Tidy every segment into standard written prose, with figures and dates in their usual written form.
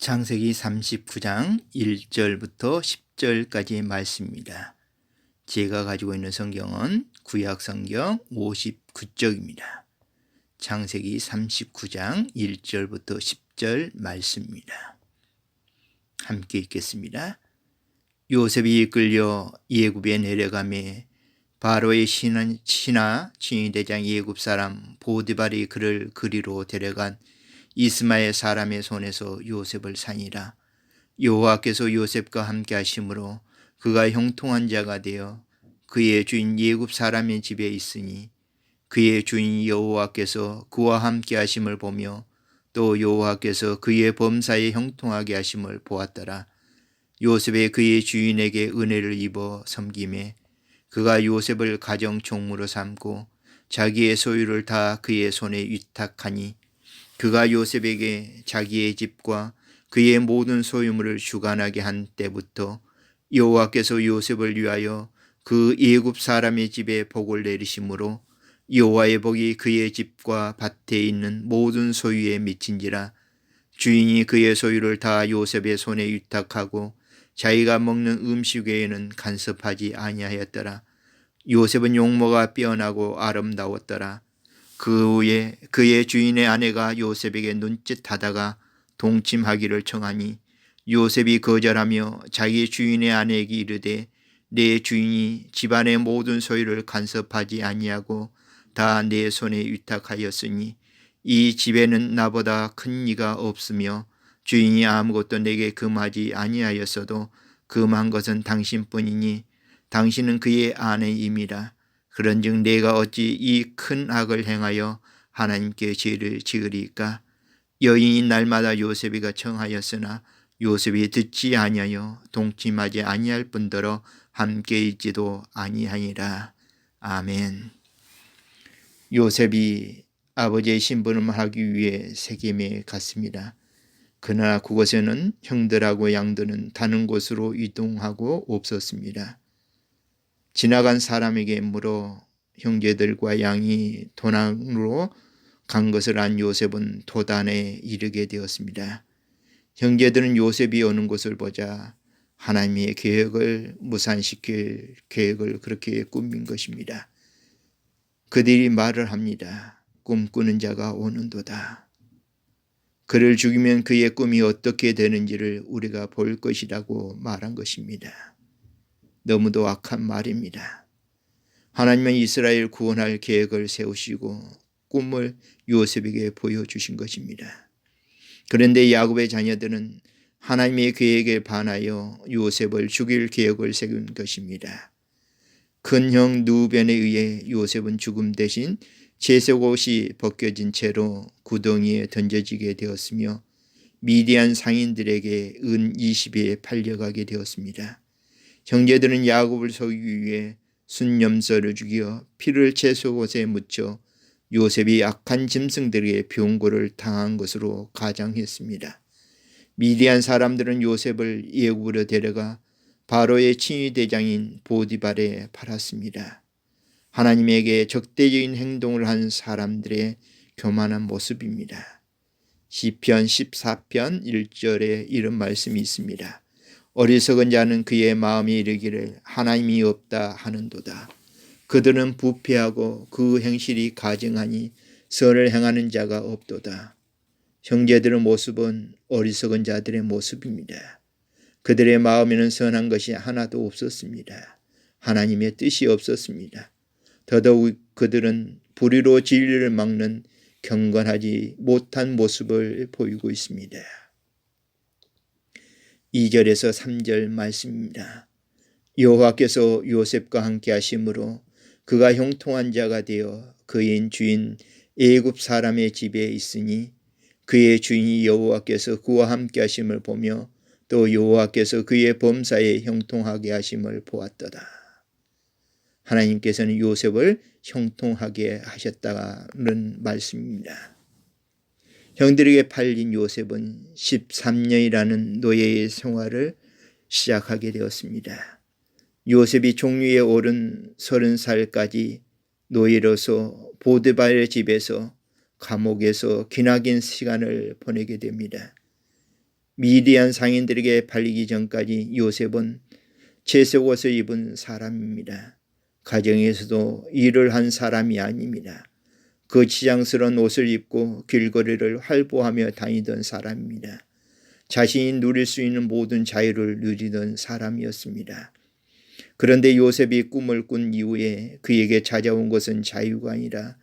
창세기 39장 1절부터 10절까지의 말씀입니다. 제가 가지고 있는 성경은 구약성경 59쪽입니다. 창세기 39장 1절부터 10절 말씀입니다. 함께 읽겠습니다. 요셉이 이끌려 예굽에 내려가매 바로의 신하 친위대장 예굽 사람 보디발이 그를 그리로 데려간 이스마엘 사람의 손에서 요셉을 산이라. 여호와께서 요셉과 함께 하심으로 그가 형통한 자가 되어 그의 주인 예굽 사람의 집에 있으니 그의 주인 여호와께서 그와 함께 하심을 보며 또 여호와께서 그의 범사에 형통하게 하심을 보았더라. 요셉이 그의 주인에게 은혜를 입어 섬기매 그가 요셉을 가정 총무로 삼고 자기의 소유를 다 그의 손에 위탁하니 그가 요셉에게 자기의 집과 그의 모든 소유물을 주관하게 한 때부터 여호와께서 요셉을 위하여 그 예굽 사람의 집에 복을 내리심으로 여호와의 복이 그의 집과 밭에 있는 모든 소유에 미친지라. 주인이 그의 소유를 다 요셉의 손에 위탁하고 자기가 먹는 음식 외에는 간섭하지 아니하였더라. 요셉은 용모가 뛰어나고 아름다웠더라. 그 후에 그의 주인의 아내가 요셉에게 눈짓하다가 동침하기를 청하니 요셉이 거절하며 자기 주인의 아내에게 이르되 내 주인이 집안의 모든 소유를 간섭하지 아니하고 다 내 손에 위탁하였으니 이 집에는 나보다 큰 이가 없으며 주인이 아무것도 내게 금하지 아니하였어도 금한 것은 당신뿐이니 당신은 그의 아내임이라. 그런즉 내가 어찌 이 큰 악을 행하여 하나님께 죄를 지으리까? 여인이 날마다 요셉이가 청하였으나 요셉이 듣지 아니하여 동침하지 아니할 뿐더러 함께 있지도 아니하니라. 아멘. 요셉이 아버지의 심부름을 하기 위해 세겜에 갔습니다. 그러나 그곳에는 형들하고 양들은 다른 곳으로 이동하고 없었습니다. 지나간 사람에게 물어 형제들과 양이 도난으로 간 것을 안 요셉은 도단에 이르게 되었습니다. 형제들은 요셉이 오는 것을 보자 하나님의 계획을 무산시킬 계획을 그렇게 꾸민 것입니다. 그들이 말을 합니다. 꿈꾸는 자가 오는도다. 그를 죽이면 그의 꿈이 어떻게 되는지를 우리가 볼 것이라고 말한 것입니다. 너무도 악한 말입니다. 하나님은 이스라엘 구원할 계획을 세우시고 꿈을 요셉에게 보여주신 것입니다. 그런데 야곱의 자녀들은 하나님의 계획에 반하여 요셉을 죽일 계획을 세운 것입니다. 큰형 누벤에 의해 요셉은 죽음 대신 채색옷이 벗겨진 채로 구덩이에 던져지게 되었으며 미디안 상인들에게 은 20에 팔려가게 되었습니다. 형제들은 야곱을 속이기 위해 순념소를 죽여 피를 채색옷에 묻혀 요셉이 악한 짐승들에게 병고를 당한 것으로 가장했습니다. 미디안 사람들은 요셉을 예굽으로 데려가 바로의 친위대장인 보디발에 팔았습니다. 하나님에게 적대적인 행동을 한 사람들의 교만한 모습입니다. 시편 14편 1절에 이런 말씀이 있습니다. 어리석은 자는 그의 마음에 이르기를 하나님이 없다 하는도다. 그들은 부패하고 그 행실이 가증하니 선을 행하는 자가 없도다. 형제들의 모습은 어리석은 자들의 모습입니다. 그들의 마음에는 선한 것이 하나도 없었습니다. 하나님의 뜻이 없었습니다. 더더욱 그들은 불의로 진리를 막는 경건하지 못한 모습을 보이고 있습니다. 2절에서 3절 말씀입니다. 여호와께서 요셉과 함께 하심으로 그가 형통한 자가 되어 그의 주인 애굽 사람의 집에 있으니 그의 주인이 여호와께서 그와 함께 하심을 보며 또 여호와께서 그의 범사에 형통하게 하심을 보았도다. 하나님께서는 요셉을 형통하게 하셨다는 말씀입니다. 형들에게 팔린 요셉은 13년이라는 노예의 생활을 시작하게 되었습니다. 요셉이 종위에 오른 30살까지 노예로서 보디발의 집에서 감옥에서 기나긴 시간을 보내게 됩니다. 미디안 상인들에게 팔리기 전까지 요셉은 채색 옷을 입은 사람입니다. 가정에서도 일을 한 사람이 아닙니다. 거치장스러운 옷을 입고 길거리를 활보하며 다니던 사람입니다. 자신이 누릴 수 있는 모든 자유를 누리던 사람이었습니다. 그런데 요셉이 꿈을 꾼 이후에 그에게 찾아온 것은 자유가 아니라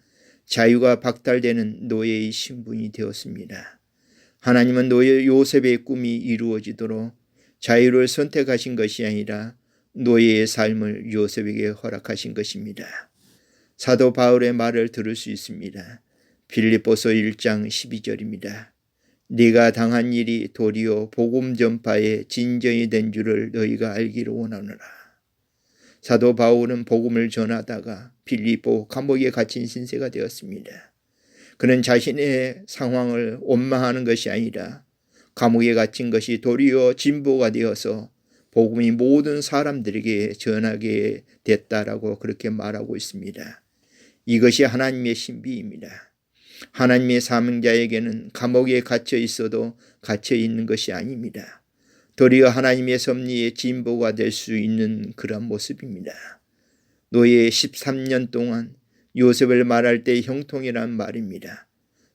자유가 박탈되는 노예의 신분이 되었습니다. 하나님은 요셉의 꿈이 이루어지도록 자유를 선택하신 것이 아니라 노예의 삶을 요셉에게 허락하신 것입니다. 사도 바울의 말을 들을 수 있습니다. 빌립보서 1장 12절입니다. 네가 당한 일이 도리어 복음 전파의 진정이 된 줄을 너희가 알기를 원하노라. 사도 바울은 복음을 전하다가 빌립보 감옥에 갇힌 신세가 되었습니다. 그는 자신의 상황을 원망하는 것이 아니라 감옥에 갇힌 것이 도리어 진보가 되어서 복음이 모든 사람들에게 전하게 됐다라고 그렇게 말하고 있습니다. 이것이 하나님의 신비입니다. 하나님의 사명자에게는 감옥에 갇혀 있어도 갇혀 있는 것이 아닙니다. 도리어 하나님의 섭리의 진보가 될 수 있는 그런 모습입니다. 노예 13년 동안 요셉을 말할 때 형통이란 말입니다.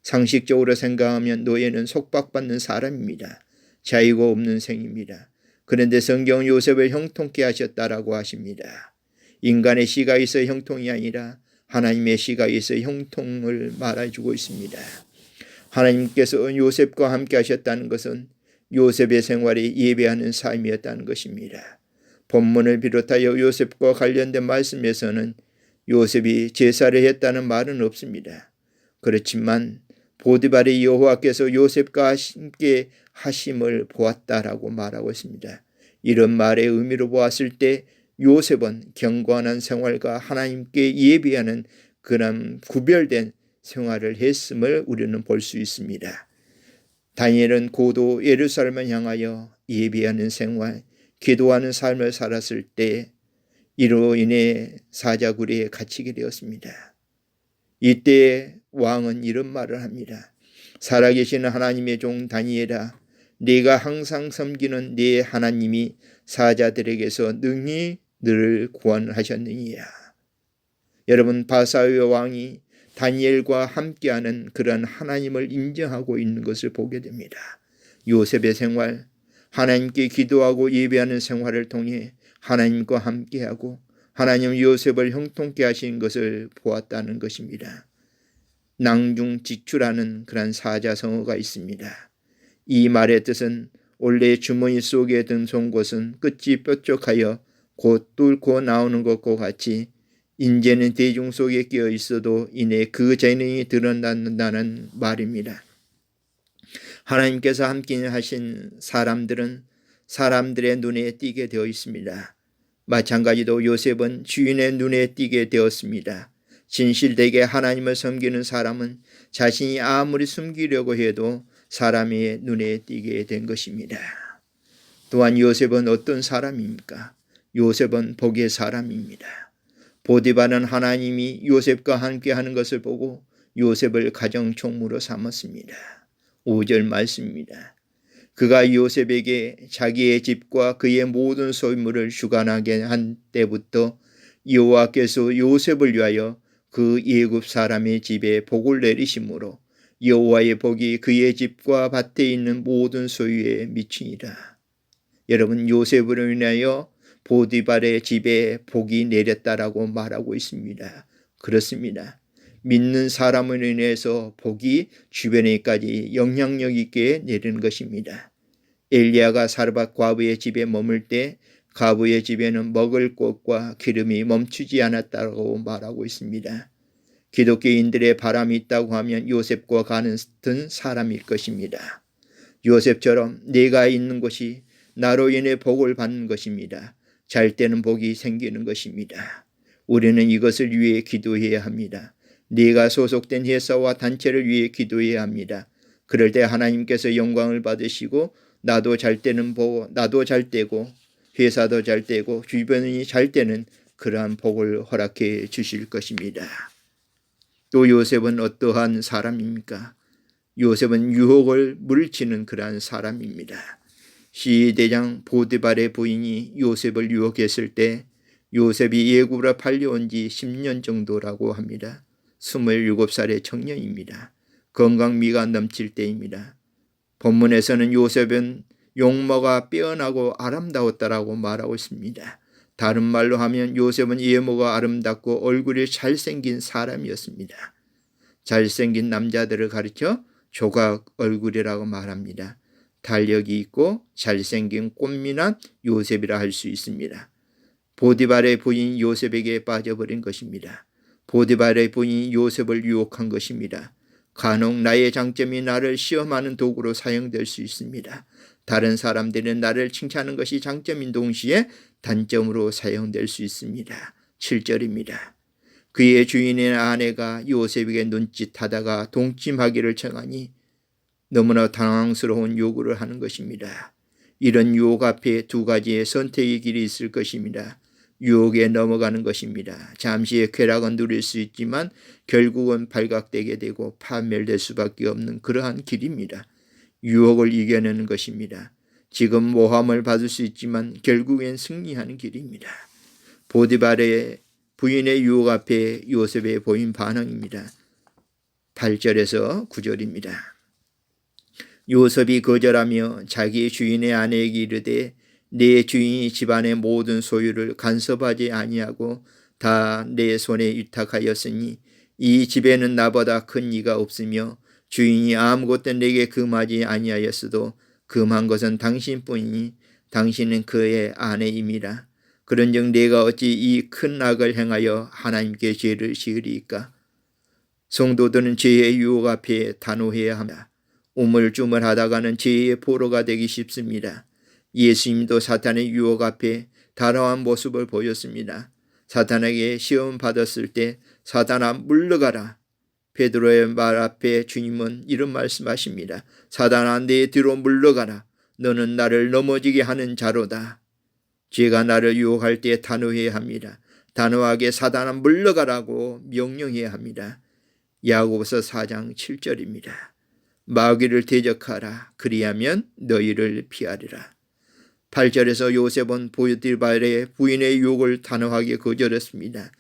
상식적으로 생각하면 노예는 속박받는 사람입니다. 자유가 없는 생입니다. 그런데 성경은 요셉을 형통케 하셨다라고 하십니다. 인간의 시각에서 형통이 아니라 하나님의 시각에서 형통을 말해주고 있습니다. 하나님께서 요셉과 함께 하셨다는 것은 요셉의 생활이 예배하는 삶이었다는 것입니다. 본문을 비롯하여 요셉과 관련된 말씀에서는 요셉이 제사를 했다는 말은 없습니다. 그렇지만 보디발의 여호와께서 요셉과 함께 하심을 보았다라고 말하고 있습니다. 이런 말의 의미로 보았을 때 요셉은 경건한 생활과 하나님께 예배하는 그런 구별된 생활을 했음을 우리는 볼 수 있습니다. 다니엘은 고도 예루살렘을 향하여 예배하는 생활, 기도하는 삶을 살았을 때 이로 인해 사자굴에 갇히게 되었습니다. 이때 왕은 이런 말을 합니다. 살아계신 하나님의 종 다니엘아, 네가 항상 섬기는 네 하나님이 사자들에게서 능히 너를 구원하셨느니라. 여러분, 바사의 왕이 다니엘과 함께하는 그런 하나님을 인정하고 있는 것을 보게 됩니다. 요셉의 생활, 하나님께 기도하고 예배하는 생활을 통해 하나님과 함께하고 하나님 요셉을 형통케 하신 것을 보았다는 것입니다. 낭중지추라는 그런 사자성어가 있습니다. 이 말의 뜻은 원래 주머니 속에 든 송곳은 끝이 뾰족하여 곧 뚫고 나오는 것과 같이 인재는 대중 속에 끼어 있어도 이내 그 재능이 드러난다는 말입니다. 하나님께서 함께 하신 사람들은 사람들의 눈에 띄게 되어 있습니다. 마찬가지로 요셉은 주인의 눈에 띄게 되었습니다. 진실되게 하나님을 섬기는 사람은 자신이 아무리 숨기려고 해도 사람의 눈에 띄게 된 것입니다. 또한 요셉은 어떤 사람입니까? 요셉은 복의 사람입니다. 보디발은 하나님이 요셉과 함께하는 것을 보고 요셉을 가정총무로 삼았습니다. 5절 말씀입니다. 그가 요셉에게 자기의 집과 그의 모든 소유물을 주관하게 한 때부터 여호와께서 요셉을 위하여 그 애굽 사람의 집에 복을 내리심으로 여호와의 복이 그의 집과 밭에 있는 모든 소유에 미치니라. 여러분, 요셉으로 인하여 보디발의 집에 복이 내렸다라고 말하고 있습니다. 그렇습니다. 믿는 사람으로 인해서 복이 주변에까지 영향력 있게 내리는 것입니다. 엘리야가 사르밧 과부의 집에 머물 때 과부의 집에는 먹을 것과 기름이 멈추지 않았다고 말하고 있습니다. 기독교인들의 바람이 있다고 하면 요셉과 같은 사람일 것입니다. 요셉처럼 내가 있는 곳이 나로 인해 복을 받는 것입니다. 잘 때는 복이 생기는 것입니다. 우리는 이것을 위해 기도해야 합니다. 네가 소속된 회사와 단체를 위해 기도해야 합니다. 그럴 때 하나님께서 영광을 받으시고 나도 잘 때는 보고 나도 잘 되고 회사도 잘 되고 주변이 잘 되는 그러한 복을 허락해 주실 것입니다. 또 요셉은 어떠한 사람입니까? 요셉은 유혹을 물리치는 그러한 사람입니다. 시대장 보디발의 부인이 요셉을 유혹했을 때 요셉이 예굽으로 팔려온 지 10년 정도라고 합니다. 27살의 청년입니다. 건강미가 넘칠 때입니다. 본문에서는 요셉은 용모가 빼어나고 아름다웠다라고 말하고 있습니다. 다른 말로 하면 요셉은 외모가 아름답고 얼굴이 잘생긴 사람이었습니다. 잘생긴 남자들을 가르쳐 조각 얼굴이라고 말합니다. 달력이 있고 잘생긴 꽃미남 요셉이라 할 수 있습니다. 보디발의 부인 요셉에게 빠져버린 것입니다. 보디발의 부인이 요셉을 유혹한 것입니다. 간혹 나의 장점이 나를 시험하는 도구로 사용될 수 있습니다. 다른 사람들은 나를 칭찬하는 것이 장점인 동시에 단점으로 사용될 수 있습니다. 7절입니다. 그의 주인의 아내가 요셉에게 눈짓하다가 동침하기를 청하니 너무나 당황스러운 요구를 하는 것입니다. 이런 유혹 앞에 두 가지의 선택의 길이 있을 것입니다. 유혹에 넘어가는 것입니다. 잠시의 쾌락은 누릴 수 있지만 결국은 발각되게 되고 파멸될 수밖에 없는 그러한 길입니다. 유혹을 이겨내는 것입니다. 지금 모함을 받을 수 있지만 결국엔 승리하는 길입니다. 보디발의 부인의 유혹 앞에 요셉의 보인 반응입니다. 8절에서 9절입니다. 요셉이 거절하며 자기 주인의 아내에게 이르되 내 주인이 집안의 모든 소유를 간섭하지 아니하고 다 내 손에 위탁하였으니 이 집에는 나보다 큰 이가 없으며 주인이 아무것도 내게 금하지 아니하였어도 금한 것은 당신뿐이니 당신은 그의 아내임이라. 그런즉 내가 어찌 이 큰 악을 행하여 하나님께 죄를 지으리이까. 성도들은 죄의 유혹 앞에 단호해야 합니다. 우물쭈물하다가는 죄의 포로가 되기 쉽습니다. 예수님도 사탄의 유혹 앞에 단호한 모습을 보였습니다. 사탄에게 시험 받았을 때 사탄아 물러가라. 베드로의 말 앞에 주님은 이런 말씀하십니다. 사탄아 내 뒤로 물러가라. 너는 나를 넘어지게 하는 자로다. 죄가 나를 유혹할 때 단호해야 합니다. 단호하게 사탄아 물러가라고 명령해야 합니다. 야고보서 4장 7절입니다. 마귀를 대적하라. 그리하면 너희를 피하리라. 8절에서 요셉은 보디발의 부인의 유혹을 단호하게 거절했습니다.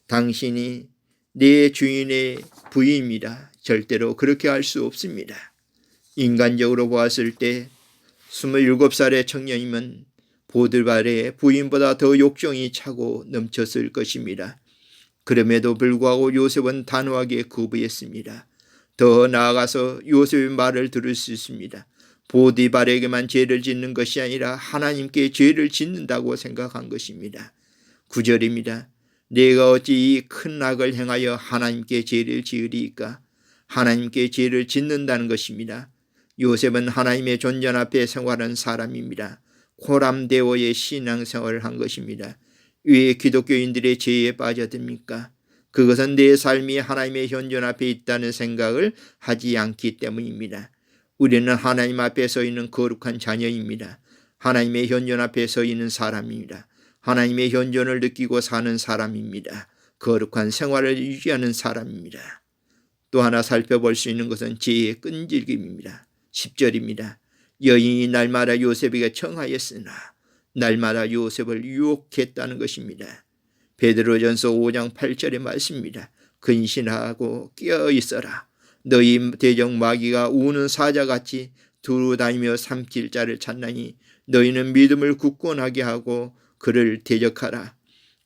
당신이 내 주인의 부인입니다. 절대로 그렇게 할 수 없습니다. 인간적으로 보았을 때 27살의 청년이면 보디발의 부인보다 더 욕정이 차고 넘쳤을 것입니다. 그럼에도 불구하고 요셉은 단호하게 거부했습니다. 더 나아가서 요셉의 말을 들을 수 있습니다. 보디발에게만 죄를 짓는 것이 아니라 하나님께 죄를 짓는다고 생각한 것입니다. 9절입니다. 내가 어찌 이 큰 악을 행하여 하나님께 죄를 지으리이까. 하나님께 죄를 짓는다는 것입니다. 요셉은 하나님의 존전 앞에 생활한 사람입니다. 코람데오의 신앙생활을 한 것입니다. 왜 기독교인들의 죄에 빠져듭니까? 그것은 내 삶이 하나님의 현존 앞에 있다는 생각을 하지 않기 때문입니다. 우리는 하나님 앞에 서 있는 거룩한 자녀입니다. 하나님의 현존 앞에 서 있는 사람입니다. 하나님의 현존을 느끼고 사는 사람입니다. 거룩한 생활을 유지하는 사람입니다. 또 하나 살펴볼 수 있는 것은 죄의 끈질김입니다. 10절입니다. 여인이 날마다 요셉에게 청하였으나 날마다 요셉을 유혹했다는 것입니다. 베드로전서 5장 8절의 말씀입니다. 근신하고 깨어있어라. 너희 대적 마귀가 우는 사자같이 두루다니며 삼킬 자를 찾나니 너희는 믿음을 굳건하게 하고 그를 대적하라.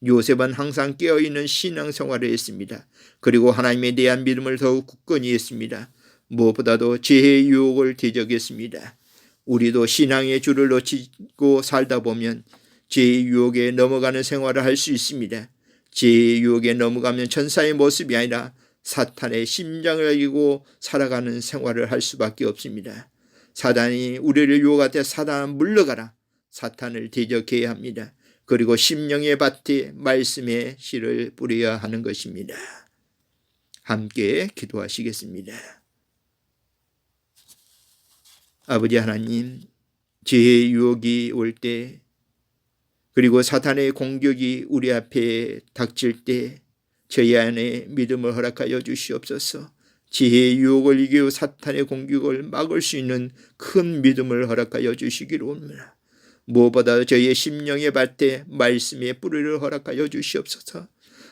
요셉은 항상 깨어있는 신앙생활을 했습니다. 그리고 하나님에 대한 믿음을 더욱 굳건히 했습니다. 무엇보다도 죄의 유혹을 대적했습니다. 우리도 신앙의 줄을 놓치고 살다 보면 죄의 유혹에 넘어가는 생활을 할 수 있습니다. 죄의 유혹에 넘어가면 천사의 모습이 아니라 사탄의 심장을 알고 살아가는 생활을 할 수밖에 없습니다. 사탄이 우리를 유혹할 때 사탄아 물러가라. 사탄을 대적해야 합니다. 그리고 심령의 밭에 말씀의 씨를 뿌려야 하는 것입니다. 함께 기도하시겠습니다. 아버지 하나님, 죄의 유혹이 올 때 그리고 사탄의 공격이 우리 앞에 닥칠 때 저희 안에 믿음을 허락하여 주시옵소서. 지혜의 유혹을 이기고 사탄의 공격을 막을 수 있는 큰 믿음을 허락하여 주시기를 원합니다. 무엇보다 저희의 심령의 밭에 말씀의 뿌리를 허락하여 주시옵소서.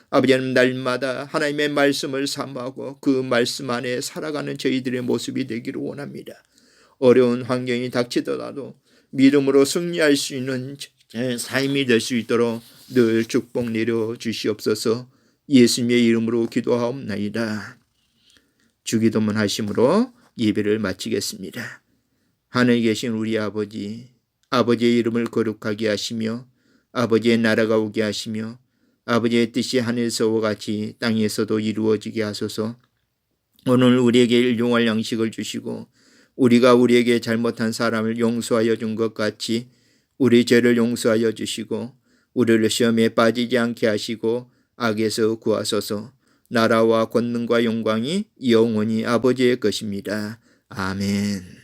아버지 하나님, 날마다 하나님의 말씀을 사모하고 그 말씀 안에 살아가는 저희들의 모습이 되기를 원합니다. 어려운 환경이 닥치더라도 믿음으로 승리할 수 있는 삶이 될 수 있도록 늘 축복 내려 주시옵소서. 예수님의 이름으로 기도하옵나이다. 주기도문 하심으로 예배를 마치겠습니다. 하늘에 계신 우리 아버지, 아버지의 이름을 거룩하게 하시며 아버지의 나라가 오게 하시며 아버지의 뜻이 하늘에서와 같이 땅에서도 이루어지게 하소서. 오늘 우리에게 일용할 양식을 주시고 우리가 우리에게 잘못한 사람을 용서하여 준 것 같이 우리 죄를 용서하여 주시고 우리를 시험에 빠지지 않게 하시고 악에서 구하소서. 나라와 권능과 영광이 영원히 아버지의 것입니다. 아멘.